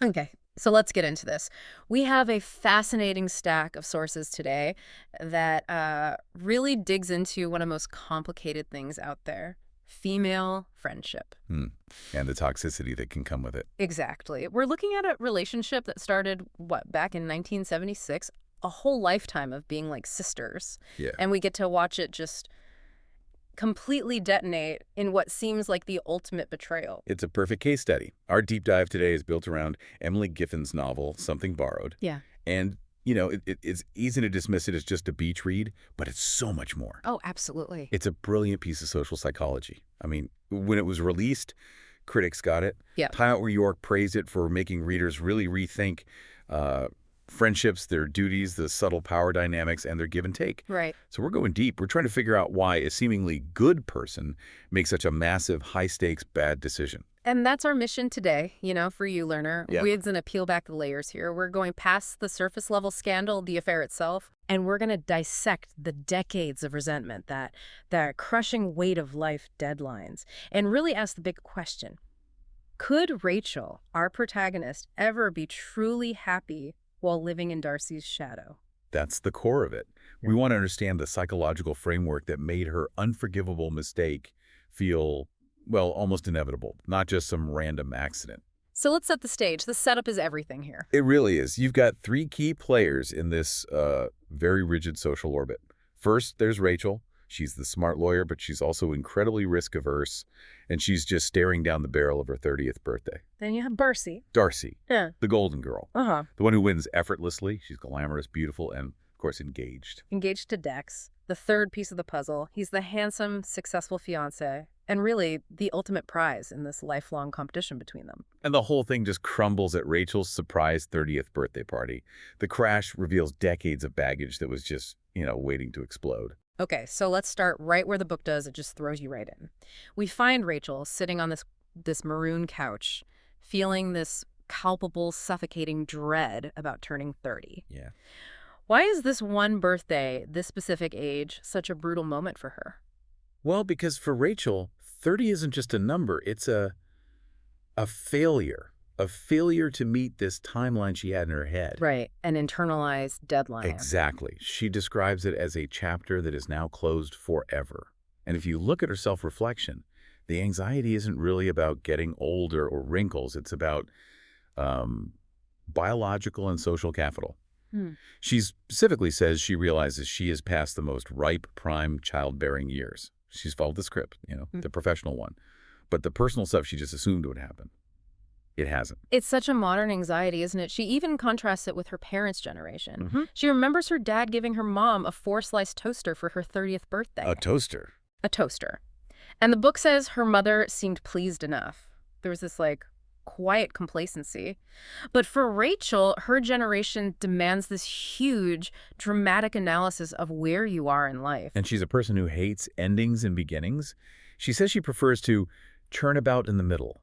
Okay, so let's get into this. We have a fascinating stack of sources today that really digs into one of the most complicated things out there, female friendship. Hmm. And the toxicity that can come with it. Exactly. We're looking at a relationship that started, what, back in 1976? A whole lifetime of being like sisters. Yeah. And we get to watch it just completely detonate in what seems like the ultimate betrayal. It's a perfect case study. Our deep dive today is built around Emily Giffin's novel, Something Borrowed. Yeah. And, it's easy to dismiss it as just a beach read, but it's so much more. Oh, absolutely. It's a brilliant piece of social psychology. I mean, when it was released, critics got it. Yeah. Time Out Where You Are praised it for making readers really rethink friendships, their duties, the subtle power dynamics, and their give and take. Right. So we're going deep. We're trying to figure out why a seemingly good person makes such a massive, high-stakes, bad decision. And that's our mission today, for you, learner. Yeah. We're going to peel back the layers here. We're going past the surface level scandal, the affair itself, and we're going to dissect the decades of resentment, that crushing weight of life deadlines, and really ask the big question. Could Rachel, our protagonist, ever be truly happy while living in Darcy's shadow? That's the core of it. We want to understand the psychological framework that made her unforgivable mistake feel, well, almost inevitable, not just some random accident. So let's set the stage. The setup is everything here. It really is. You've got three key players in this very rigid social orbit. First, there's Rachel. She's the smart lawyer, but she's also incredibly risk-averse, and she's just staring down the barrel of her 30th birthday. Then you have Darcy. Darcy, Yeah. the golden girl, Uh-huh. the one who wins effortlessly. She's glamorous, beautiful, and, of course, engaged. Engaged to Dex, the third piece of the puzzle. He's the handsome, successful fiancé, and really the ultimate prize in this lifelong competition between them. And the whole thing just crumbles at Rachel's surprise 30th birthday party. The crash reveals decades of baggage that was just, waiting to explode. Okay, so let's start right where the book does. It just throws you right in. We find Rachel sitting on this maroon couch, feeling this palpable, suffocating dread about turning 30. Yeah. Why is this one birthday, this specific age, such a brutal moment for her? Well, because for Rachel, 30 isn't just a number. It's a failure. A failure to meet this timeline she had in her head. Right, an internalized deadline. Exactly. She describes it as a chapter that is now closed forever. And if you look at her self-reflection, the anxiety isn't really about getting older or wrinkles. It's about biological and social capital. She specifically says she realizes she is past the most ripe, prime childbearing years. She's followed the script, the professional one. But the personal stuff she just assumed would happen. It hasn't. It's such a modern anxiety, isn't it? She even contrasts it with her parents' generation. Mm-hmm. She remembers her dad giving her mom a 4-slice toaster for her 30th birthday. A toaster. A toaster. And the book says her mother seemed pleased enough. There was this, quiet complacency. But for Rachel, her generation demands this huge, dramatic analysis of where you are in life. And she's a person who hates endings and beginnings. She says she prefers to turn about in the middle.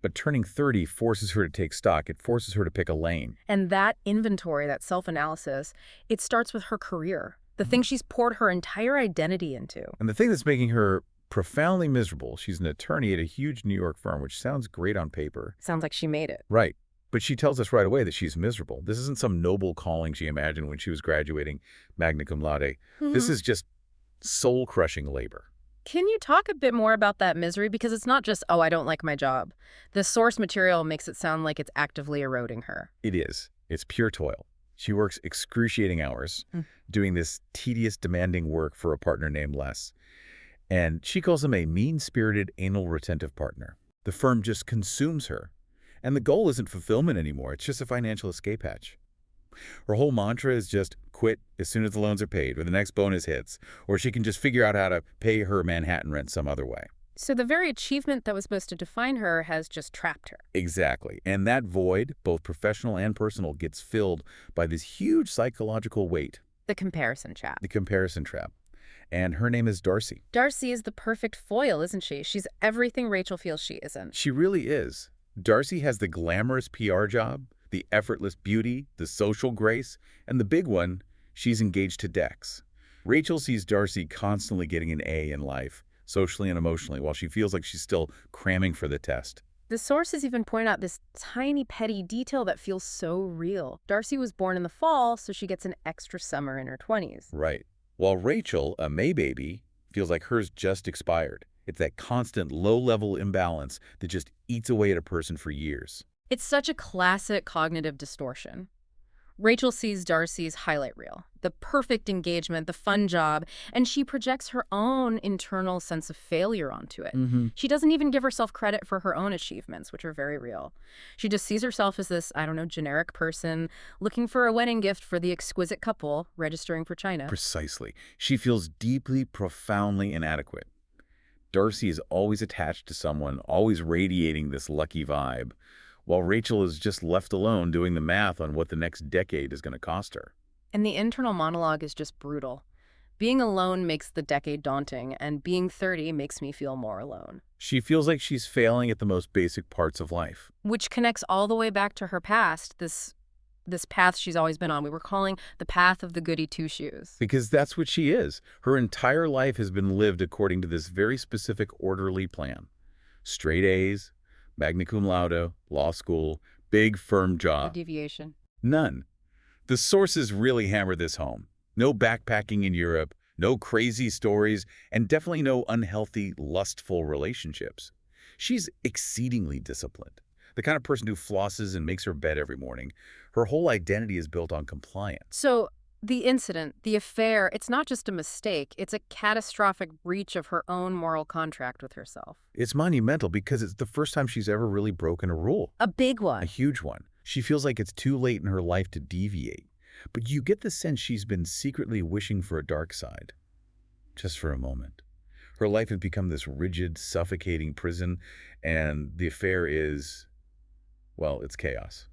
But turning 30 forces her to take stock. It forces her to pick a lane. And that inventory, that self-analysis, it starts with her career, the thing she's poured her entire identity into. And the thing that's making her profoundly miserable, she's an attorney at a huge New York firm, which sounds great on paper. Sounds like she made it. Right. But she tells us right away that she's miserable. This isn't some noble calling she imagined when she was graduating magna cum laude. This is just soul-crushing labor. Can you talk a bit more about that misery? Because it's not just, oh, I don't like my job. The source material makes it sound like it's actively eroding her. It is. It's pure toil. She works excruciating hours, doing this tedious, demanding work for a partner named Les. And she calls him a mean-spirited, anal retentive partner. The firm just consumes her. And the goal isn't fulfillment anymore. It's just a financial escape hatch. Her whole mantra is just quit as soon as the loans are paid or the next bonus hits, or she can just figure out how to pay her Manhattan rent some other way. So the very achievement that was supposed to define her has just trapped her. Exactly. And that void, both professional and personal, gets filled by this huge psychological weight. The comparison trap. The comparison trap. And her name is Darcy. Darcy is the perfect foil, isn't she? She's everything Rachel feels she isn't. She really is. Darcy has the glamorous PR job, the effortless beauty, the social grace, and the big one, she's engaged to Dex. Rachel sees Darcy constantly getting an A in life, socially and emotionally, while she feels like she's still cramming for the test. The sources even point out this tiny petty detail that feels so real. Darcy was born in the fall, so she gets an extra summer in her 20s. Right. While Rachel, a May baby, feels like hers just expired. It's that constant low-level imbalance that just eats away at a person for years. It's such a classic cognitive distortion. Rachel sees Darcy's highlight reel, the perfect engagement, the fun job, and she projects her own internal sense of failure onto it. She doesn't even give herself credit for her own achievements, which are very real. She just sees herself as this, I don't know, generic person looking for a wedding gift for the exquisite couple registering for China. Precisely. She feels deeply, profoundly inadequate. Darcy is always attached to someone, always radiating this lucky vibe, while Rachel is just left alone doing the math on what the next decade is going to cost her. And the internal monologue is just brutal. Being alone makes the decade daunting, and being 30 makes me feel more alone. She feels like she's failing at the most basic parts of life. Which connects all the way back to her past, this path she's always been on. We were calling the path of the goody two-shoes. Because that's what she is. Her entire life has been lived according to this very specific orderly plan. Straight A's, magna cum laude, law school, big firm A job. deviation. None. The sources really hammer this home. No backpacking in Europe, no crazy stories, and definitely no unhealthy, lustful relationships. She's exceedingly disciplined. The kind of person who flosses and makes her bed every morning. Her whole identity is built on compliance. So the incident, the affair, it's not just a mistake. It's a catastrophic breach of her own moral contract with herself. It's monumental because it's the first time she's ever really broken a rule. A big A one. huge one. She feels like it's too late in her life to deviate. But you get the sense she's been secretly wishing for a dark side. Just for a moment. Her life has become this rigid, suffocating prison, and the affair is, well, it's chaos.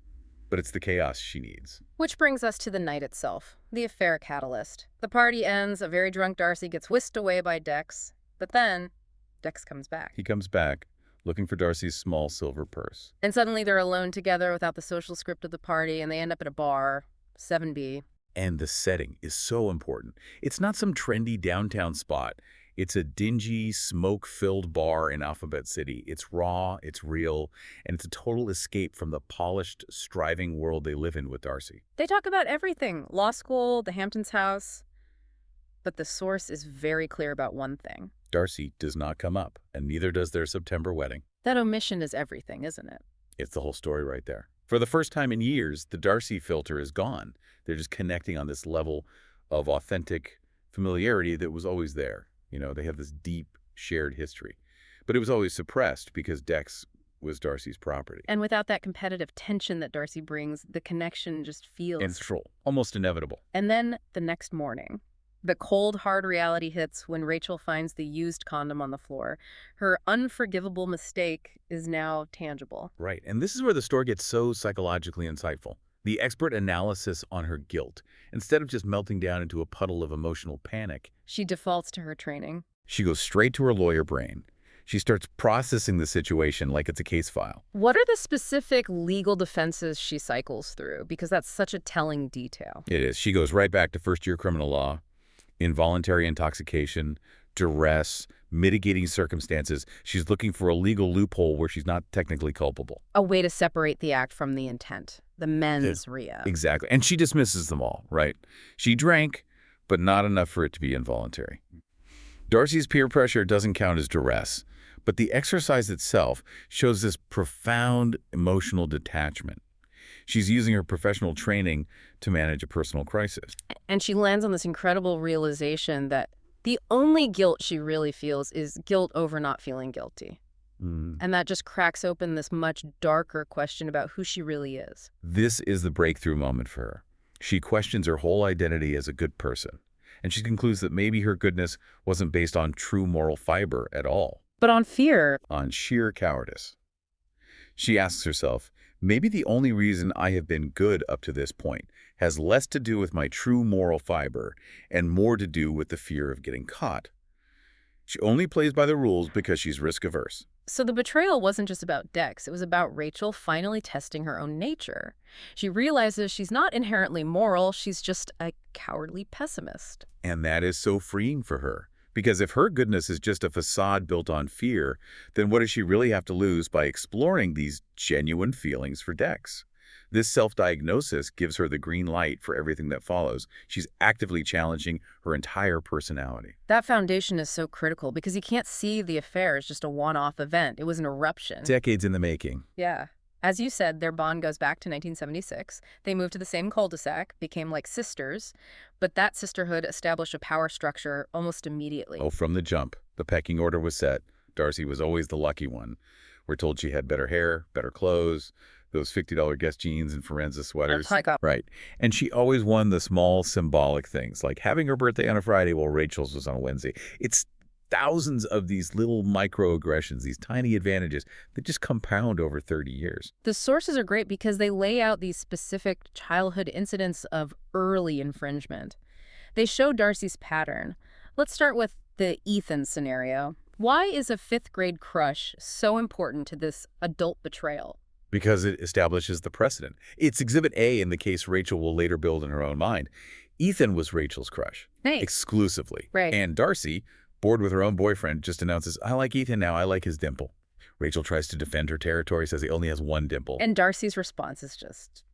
But it's the chaos she needs. Which brings us to the night itself, the affair catalyst. The party ends, a very drunk Darcy gets whisked away by Dex, but then Dex comes back. He comes back, looking for Darcy's small silver purse. And suddenly they're alone together without the social script of the party, and they end up at a bar, 7B. And the setting is so important. It's not some trendy downtown spot. It's a dingy, smoke-filled bar in Alphabet City. It's raw, it's real, and it's a total escape from the polished, striving world they live in with Darcy. They talk about everything, law school, the Hamptons house. But the source is very clear about one thing. Darcy does not come up, and neither does their September wedding. That omission is everything, isn't it? It's the whole story right there. For the first time in years, the Darcy filter is gone. They're just connecting on this level of authentic familiarity that was always there. You know, they have this deep, shared history. But it was always suppressed because Dex was Darcy's property. And without that competitive tension that Darcy brings, the connection just feels... Natural, almost inevitable. And then the next morning, the cold, hard reality hits when Rachel finds the used condom on the floor. Her unforgivable mistake is now tangible. Right, and this is where the story gets so psychologically insightful. The expert analysis on her guilt. Instead of just melting down into a puddle of emotional panic, She defaults to her training. she goes straight to her lawyer brain. She starts processing the situation like it's a case file. What are the specific legal defenses she cycles through? Because that's such a telling detail. It is. She goes right back to first-year criminal law, involuntary intoxication, duress, mitigating circumstances. She's looking for a legal loophole where she's not technically culpable. A way to separate the act from the intent. The mens rea. Exactly. And she dismisses them all, right? She drank, but not enough for it to be involuntary. Darcy's peer pressure doesn't count as duress, but the exercise itself shows this profound emotional detachment. She's using her professional training to manage a personal crisis. And she lands on this incredible realization that the only guilt she really feels is guilt over not feeling guilty. And that just cracks open this much darker question about who she really is. This is the breakthrough moment for her. She questions her whole identity as a good person, and she concludes that maybe her goodness wasn't based on true moral fiber at all, But on fear, on sheer cowardice. She asks herself, maybe the only reason I have been good up to this point has less to do with my true moral fiber and more to do with the fear of getting caught. She only plays by the rules because she's risk-averse. so the betrayal wasn't just about Dex. It was about Rachel finally testing her own nature. She realizes she's not inherently moral. She's just a cowardly pessimist. And that is so freeing for her. Because if her goodness is just a facade built on fear, then what does she really have to lose by exploring these genuine feelings for Dex? This self-diagnosis gives her the green light for everything that follows. She's actively challenging her entire personality. That foundation is so critical because you can't see the affair as just a one-off event. It was an eruption. Decades in the making. Yeah. As you said, their bond goes back to 1976. They moved to the same cul-de-sac, became like sisters, but that sisterhood established a power structure almost immediately. Oh, from the jump, the pecking order was set. Darcy was always the lucky one. We're told she had better hair, better clothes, those $50 Guess jeans and Forenza sweaters. Oh my God. Right. And she always won the small symbolic things, like having her birthday on a Friday while Rachel's was on a Wednesday. It's thousands of these little microaggressions, these tiny advantages that just compound over 30 years. The sources are great because they lay out these specific childhood incidents of early infringement. They show Darcy's pattern. Let's start with the Ethan scenario. Why is a fifth-grade crush so important to this adult betrayal? Because it establishes the precedent. It's Exhibit A in the case Rachel will later build in her own mind. Ethan was Rachel's crush. Hey. Exclusively. Right. And Darcy, bored with her own boyfriend, just announces, I like Ethan now, I like his dimple. Rachel tries to defend her territory, says he only has one dimple. And Darcy's response is just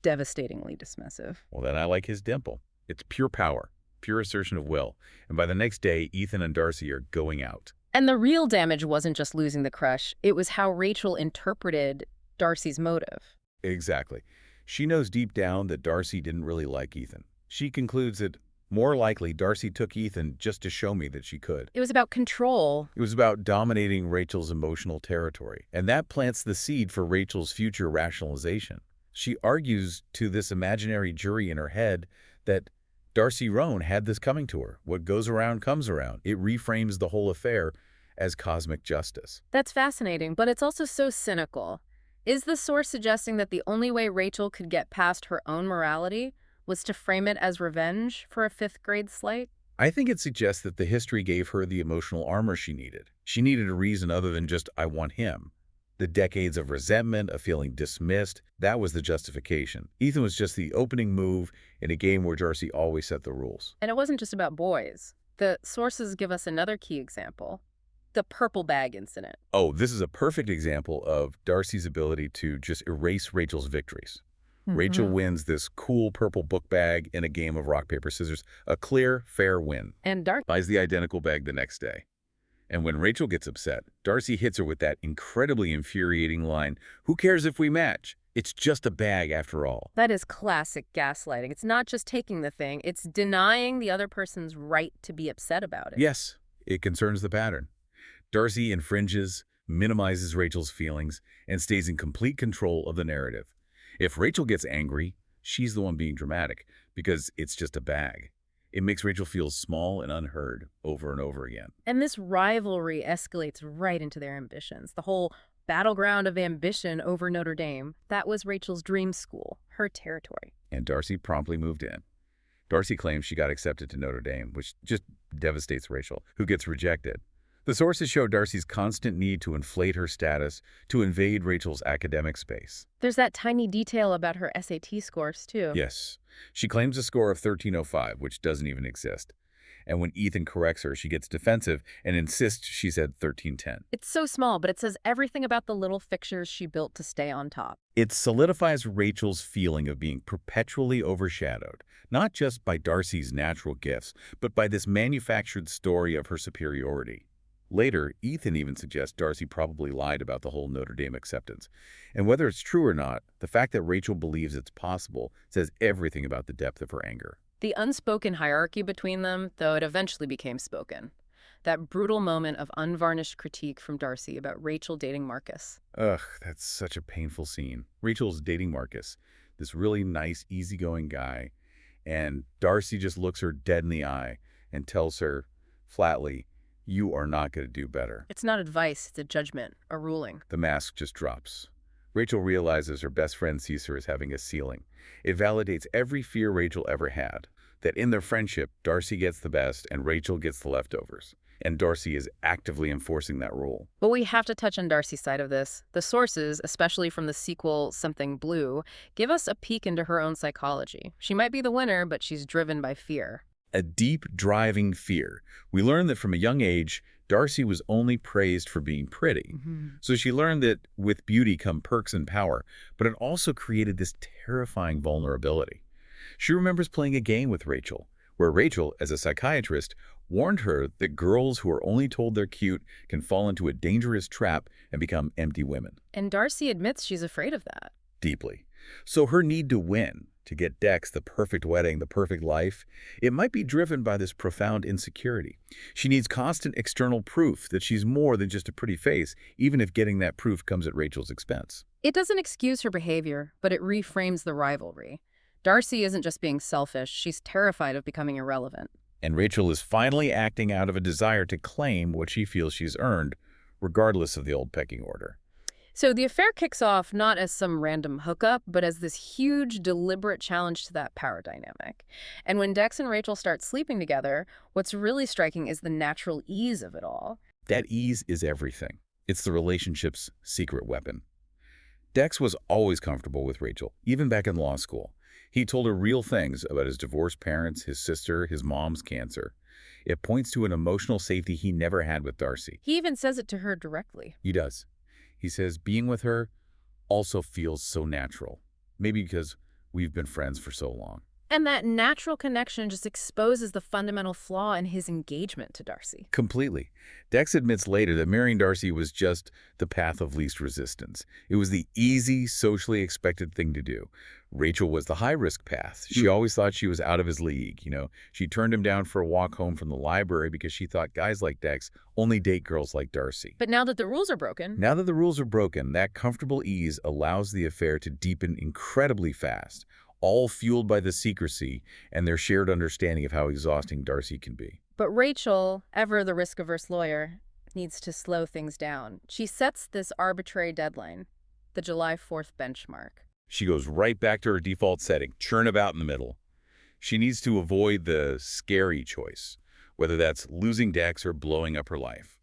devastatingly dismissive. Well, then I like his dimple. It's pure power, pure assertion of will. And by the next day, Ethan and Darcy are going out. And the real damage wasn't just losing the crush. It was how Rachel interpreted Darcy's motive. Exactly. She knows deep down that Darcy didn't really like Ethan. She concludes that more likely Darcy took Ethan just to show me that she could. It was about control. It was about dominating Rachel's emotional territory. And that plants the seed for Rachel's future rationalization. She argues to this imaginary jury in her head that Darcy Roan had this coming to her. What goes around comes around. It reframes the whole affair as cosmic justice. That's fascinating, but it's also so cynical. Is the source suggesting that the only way Rachel could get past her own morality was to frame it as revenge for a fifth-grade slight? I think it suggests that the history gave her the emotional armor she needed. She needed a reason other than just, I want him. The decades of resentment, of feeling dismissed, that was the justification. Ethan was just the opening move in a game where Darcy always set the rules. And it wasn't just about boys. The sources give us another key example. The purple bag incident. Oh, this is a perfect example of Darcy's ability to just erase Rachel's victories. Rachel wins this cool purple book bag in a game of rock, paper, scissors. A clear, fair win. And Darcy Buys the identical bag the next day. And when Rachel gets upset, Darcy hits her with that incredibly infuriating line, who cares if we match? It's just a bag after all. That is classic gaslighting. It's not just taking the thing, it's denying the other person's right to be upset about it. Yes, it concerns the pattern. Darcy infringes, minimizes Rachel's feelings, and stays in complete control of the narrative. If Rachel gets angry, she's the one being dramatic, because it's just a bag. It makes Rachel feel small and unheard over and over again. And this rivalry escalates right into their ambitions. The whole battleground of ambition over Notre Dame, that was Rachel's dream school, her territory. And Darcy promptly moved in. Darcy claims she got accepted to Notre Dame, which just devastates Rachel, who gets rejected. The sources show Darcy's constant need to inflate her status, to invade Rachel's academic space. There's that tiny detail about her SAT scores, too. Yes. She claims a score of 1305, which doesn't even exist. And when Ethan corrects her, she gets defensive and insists she said 1310. It's so small, but it says everything about the little fixtures she built to stay on top. It solidifies Rachel's feeling of being perpetually overshadowed, not just by Darcy's natural gifts, but by this manufactured story of her superiority. Later, Ethan even suggests Darcy probably lied about the whole Notre Dame acceptance. And whether it's true or not, the fact that Rachel believes it's possible says everything about the depth of her anger. The unspoken hierarchy between them, though it eventually became spoken. That brutal moment of unvarnished critique from Darcy about Rachel dating Marcus. Ugh, that's such a painful scene. Rachel's dating Marcus, this really nice, easygoing guy, and Darcy just looks her dead in the eye and tells her flatly, you are not going to do better. It's not advice, it's a judgment, a ruling. The mask just drops. Rachel realizes her best friend sees her as having a ceiling. It validates every fear Rachel ever had, that in their friendship, Darcy gets the best and Rachel gets the leftovers. And Darcy is actively enforcing that rule. But we have to touch on Darcy's side of this. The sources, especially from the sequel Something Blue, give us a peek into her own psychology. She might be the winner, but she's driven by fear. A deep, driving fear. We learn that from a young age, Darcy was only praised for being pretty. Hmm. So she learned that with beauty come perks and power, but it also created this terrifying vulnerability. She remembers playing a game with Rachel, where Rachel, as a psychiatrist, warned her that girls who are only told they're cute can fall into a dangerous trap and become empty women. And Darcy admits she's afraid of that. Deeply. So her need to win, to get Dex the perfect wedding, the perfect life, it might be driven by this profound insecurity. She needs constant external proof that she's more than just a pretty face, even if getting that proof comes at Rachel's expense. It doesn't excuse her behavior, but it reframes the rivalry. Darcy isn't just being selfish, she's terrified of becoming irrelevant. And Rachel is finally acting out of a desire to claim what she feels she's earned, regardless of the old pecking order. So the affair kicks off not as some random hookup, but as this huge, deliberate challenge to that power dynamic. And when Dex and Rachel start sleeping together, what's really striking is the natural ease of it all. That ease is everything. It's the relationship's secret weapon. Dex was always comfortable with Rachel, even back in law school. He told her real things about his divorced parents, his sister, his mom's cancer. It points to an emotional safety he never had with Darcy. He even says it to her directly. He does. He says being with her also feels so natural. Maybe because we've been friends for so long. And that natural connection just exposes the fundamental flaw in his engagement to Darcy. Completely. Dex admits later that marrying Darcy was just the path of least resistance. It was the easy, socially expected thing to do. Rachel was the high-risk path. She always thought she was out of his league, She turned him down for a walk home from the library because she thought guys like Dex only date girls like Darcy. But now that the rules are broken... Now that the rules are broken, that comfortable ease allows the affair to deepen incredibly fast, all fueled by the secrecy and their shared understanding of how exhausting Darcy can be. But Rachel, ever the risk-averse lawyer, needs to slow things down. She sets this arbitrary deadline, the July 4th benchmark. She goes right back to her default setting, churn about in the middle. She needs to avoid the scary choice, whether that's losing Dex or blowing up her life.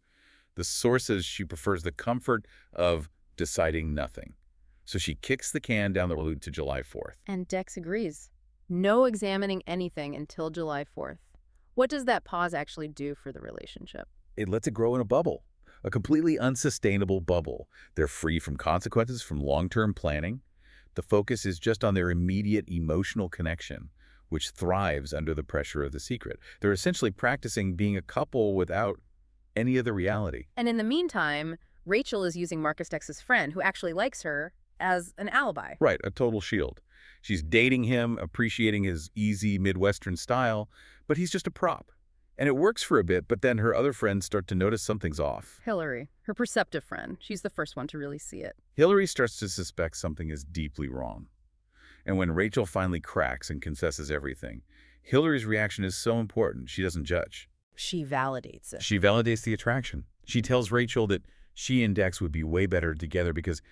The source says she prefers the comfort of deciding nothing. So she kicks the can down the road to July 4th. And Dex agrees. No examining anything until July 4th. What does that pause actually do for the relationship? It lets it grow in a bubble, a completely unsustainable bubble. They're free from consequences from long-term planning. The focus is just on their immediate emotional connection, which thrives under the pressure of the secret. They're essentially practicing being a couple without any other reality. And in the meantime, Rachel is using Marcus Dex's friend, who actually likes her, as an alibi. Right, a total shield. She's dating him, appreciating his easy Midwestern style, but he's just a prop. And it works for a bit, but then her other friends start to notice something's off. Hillary, her perceptive friend, she's the first one to really see it. Hillary starts to suspect something is deeply wrong. And when Rachel finally cracks and confesses everything, Hillary's reaction is so important, she doesn't judge. She validates it. She validates the attraction. She tells Rachel that she and Dex would be way better together because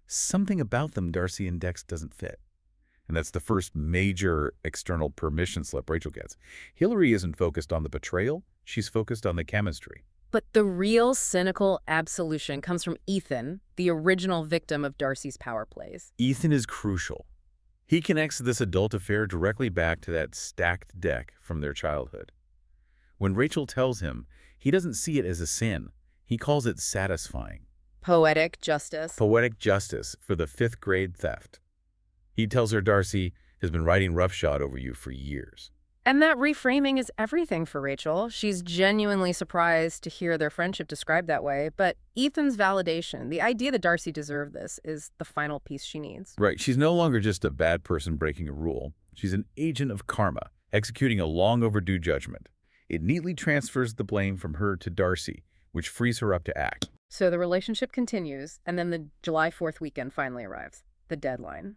something about them Darcy and Dex doesn't fit. And that's the first major external permission slip Rachel gets. Hillary isn't focused on the betrayal, she's focused on the chemistry. But the real cynical absolution comes from Ethan, the original victim of Darcy's power plays. Ethan is crucial. He connects this adult affair directly back to that stacked deck from their childhood. When Rachel tells him, he doesn't see it as a sin. He calls it satisfying. Poetic justice. Poetic justice for the 5th grade theft. He tells her Darcy has been riding roughshod over you for years. And that reframing is everything for Rachel. She's genuinely surprised to hear their friendship described that way. But Ethan's validation, the idea that Darcy deserved this, is the final piece she needs. Right. She's no longer just a bad person breaking a rule. She's an agent of karma, executing a long overdue judgment. It neatly transfers the blame from her to Darcy, which frees her up to act. So the relationship continues, and then the July 4th weekend finally arrives, the deadline.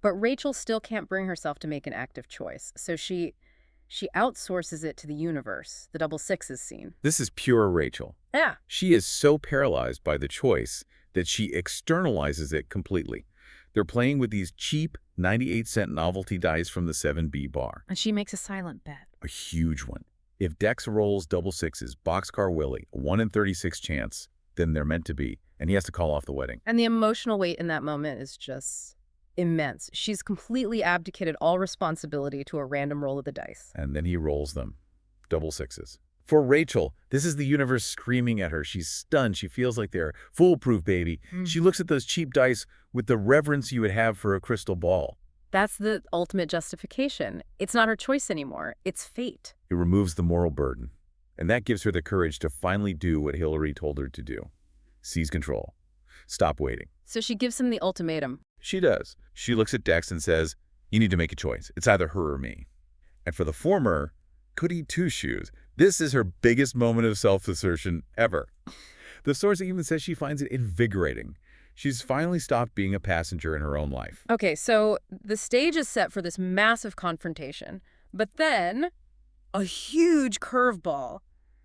But Rachel still can't bring herself to make an active choice, so she outsources it to the universe, the double sixes scene. This is pure Rachel. Yeah. She is so paralyzed by the choice that she externalizes it completely. They're playing with these cheap 98-cent novelty dice from the 7B bar. And she makes a silent bet. A huge one. If Dex rolls double sixes, Boxcar Willie, a 1 in 36 chance, then they're meant to be, and he has to call off the wedding. And the emotional weight in that moment is just Immense. She's completely abdicated all responsibility to a random roll of the dice. And then he rolls them. Double sixes. For Rachel, this is the universe screaming at her. She's stunned. She feels like they're foolproof, baby. She looks at those cheap dice with the reverence you would have for a crystal ball. That's the ultimate justification. It's not her choice anymore. It's fate. It removes the moral burden. And that gives her the courage to finally do what Hillary told her to do. Seize control. Stop waiting. So she gives him the ultimatum. She does. She looks at Dex and says, you need to make a choice. It's either her or me. And for the former, goody two-shoes. This is her biggest moment of self-assertion ever. The source even says she finds it invigorating. She's finally stopped being a passenger in her own life. Okay, so the stage is set for this massive confrontation. But then, a huge curveball.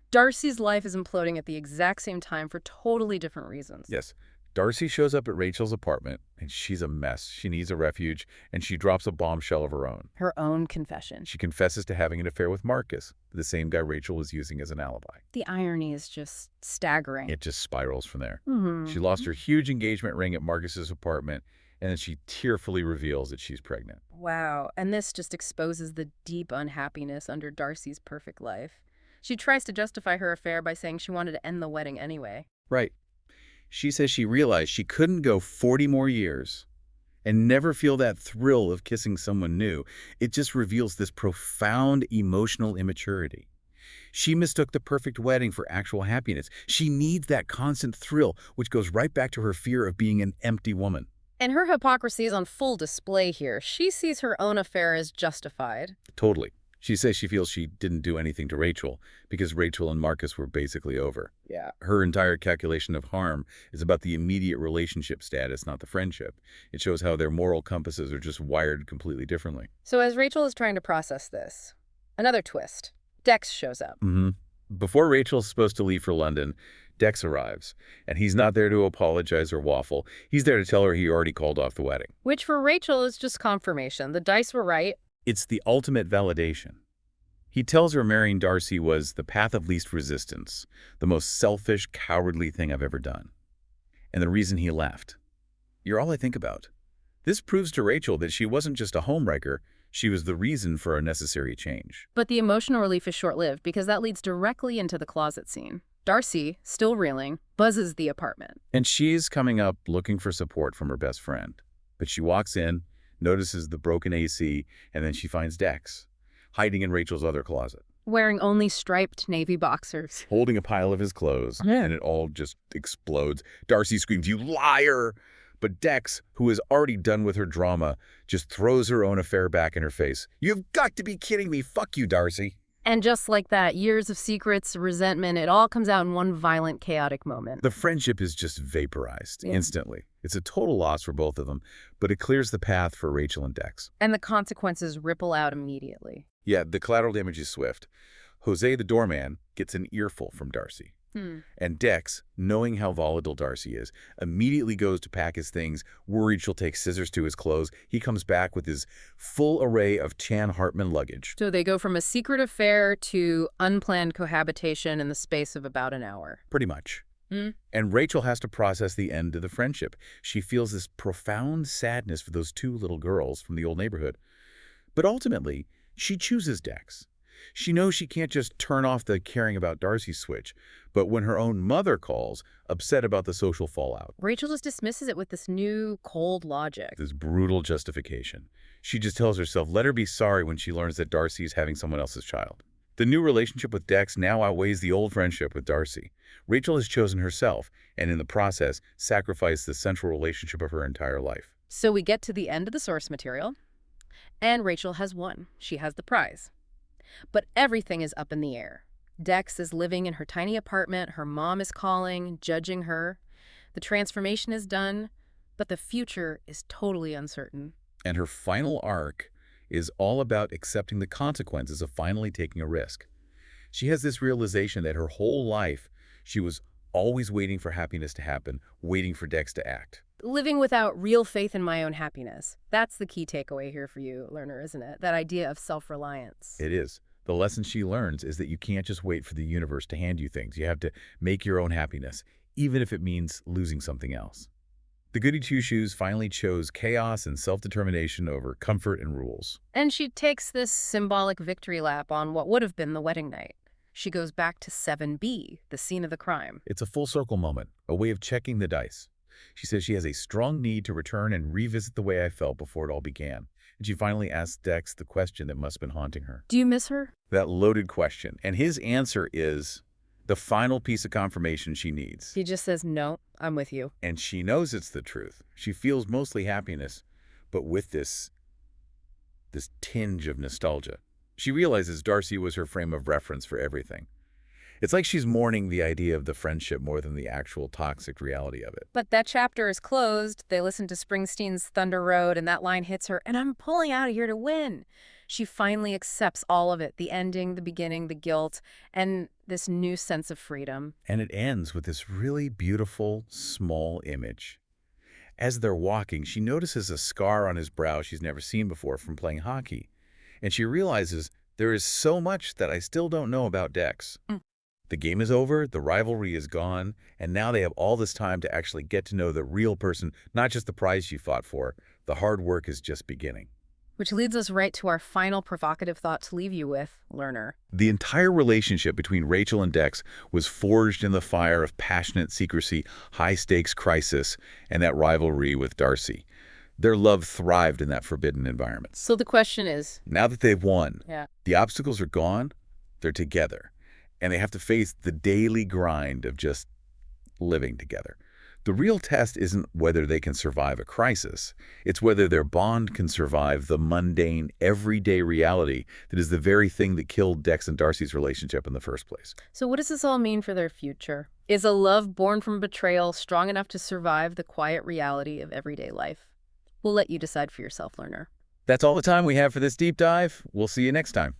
Darcy's life is imploding at the exact same time for totally different reasons. Yes. Darcy shows up at Rachel's apartment, and she's a mess. She needs a refuge, and she drops a bombshell of her own. Her own confession. She confesses to having an affair with Marcus, the same guy Rachel was using as an alibi. The irony is just staggering. It just spirals from there. Mm-hmm. She lost her huge engagement ring at Marcus's apartment, and then she tearfully reveals that she's pregnant. Wow, and this just exposes the deep unhappiness under Darcy's perfect life. She tries to justify her affair by saying she wanted to end the wedding anyway. Right. She says she realized she couldn't go 40 more years and never feel that thrill of kissing someone new. It just reveals this profound emotional immaturity. She mistook the perfect wedding for actual happiness. She needs that constant thrill, which goes right back to her fear of being an empty woman. And her hypocrisy is on full display here. She sees her own affair as justified. Totally. She says she feels she didn't do anything to Rachel because Rachel and Marcus were basically over. Yeah. Her entire calculation of harm is about the immediate relationship status, not the friendship. It shows how their moral compasses are just wired completely differently. So as Rachel is trying to process this, another twist. Dex shows up. Before Rachel's supposed to leave for London, Dex arrives, and he's not there to apologize or waffle. He's there to tell her he already called off the wedding. Which for Rachel is just confirmation. The dice were right. It's the ultimate validation. He tells her marrying Darcy was the path of least resistance, the most selfish, cowardly thing I've ever done. And the reason he left. You're all I think about. This proves to Rachel that she wasn't just a homewrecker, she was the reason for a necessary change. But the emotional relief is short-lived because that leads directly into the closet scene. Darcy, still reeling, buzzes the apartment. And she's coming up looking for support from her best friend. But she walks in, notices the broken AC, and then she finds Dex, hiding in Rachel's other closet. Wearing only striped navy boxers. Holding a pile of his clothes, Yeah. and it all just explodes. Darcy screams, "You liar!" But Dex, who is already done with her drama, just throws her own affair back in her face. "You've got to be kidding me! Fuck you, Darcy!" And just like that, years of secrets, resentment, it all comes out in one violent, chaotic moment. The friendship is just vaporized Yeah. instantly. It's a total loss for both of them, but it clears the path for Rachel and Dex. And the consequences ripple out immediately. Yeah, the collateral damage is swift. Jose, the doorman, gets an earful from Darcy. And Dex, knowing how volatile Darcy is, immediately goes to pack his things, worried she'll take scissors to his clothes. He comes back with his full array of Chan Hartman luggage. So they go from a secret affair to unplanned cohabitation in the space of about an hour. Pretty much. And Rachel has to process the end of the friendship. She feels this profound sadness for those two little girls from the old neighborhood. But ultimately, she chooses Dex. She knows she can't just turn off the caring about Darcy switch, but when her own mother calls, upset about the social fallout. Rachel just dismisses it with this new, cold logic. This brutal justification. She just tells herself, let her be sorry when she learns that Darcy is having someone else's child. The new relationship with Dex now outweighs the old friendship with Darcy. Rachel has chosen herself, and in the process, sacrificed the central relationship of her entire life. So we get to the end of the source material, and Rachel has won. She has the prize. But everything is up in the air. Dex is living in her tiny apartment. Her mom is calling, judging her. The transformation is done, but the future is totally uncertain. And her final arc is all about accepting the consequences of finally taking a risk. She has this realization that her whole life, she was always waiting for happiness to happen, waiting for Dex to act. Living without real faith in my own happiness. That's the key takeaway here for you, learner, isn't it? That idea of self-reliance. It is. The lesson she learns is that you can't just wait for the universe to hand you things. You have to make your own happiness, even if it means losing something else. The goody two-shoes finally chose chaos and self-determination over comfort and rules. And she takes this symbolic victory lap on what would have been the wedding night. She goes back to 7B, the scene of the crime. It's a full-circle moment, a way of checking the dice. She says she has a strong need to return and revisit the way I felt before it all began. And she finally asks Dex the question that must have been haunting her. Do you miss her? That loaded question. And his answer is the final piece of confirmation she needs. He just says, no, I'm with you. And she knows it's the truth. She feels mostly happiness, but with this tinge of nostalgia. She realizes Darcy was her frame of reference for everything. It's like she's mourning the idea of the friendship more than the actual toxic reality of it. But that chapter is closed. They listen to Springsteen's Thunder Road, and that line hits her, and I'm pulling out of here to win. She finally accepts all of it, the ending, the beginning, the guilt, and this new sense of freedom. And it ends with this really beautiful, small image. As they're walking, she notices a scar on his brow she's never seen before from playing hockey. And she realizes there is so much that I still don't know about Dex. The game is over, the rivalry is gone, and now they have all this time to actually get to know the real person, not just the prize she fought for. The hard work is just beginning. Which leads us right to our final provocative thought to leave you with, learner. The entire relationship between Rachel and Dex was forged in the fire of passionate secrecy, high-stakes crisis, and that rivalry with Darcy. Their love thrived in that forbidden environment. So the question is... Now that they've won, Yeah. the obstacles are gone, they're together, and they have to face the daily grind of just living together. The real test isn't whether they can survive a crisis. It's whether their bond can survive the mundane, everyday reality that is the very thing that killed Dex and Darcy's relationship in the first place. So what does this all mean for their future? Is a love born from betrayal strong enough to survive the quiet reality of everyday life? We'll let you decide for yourself, learner. That's all the time we have for this deep dive. We'll see you next time.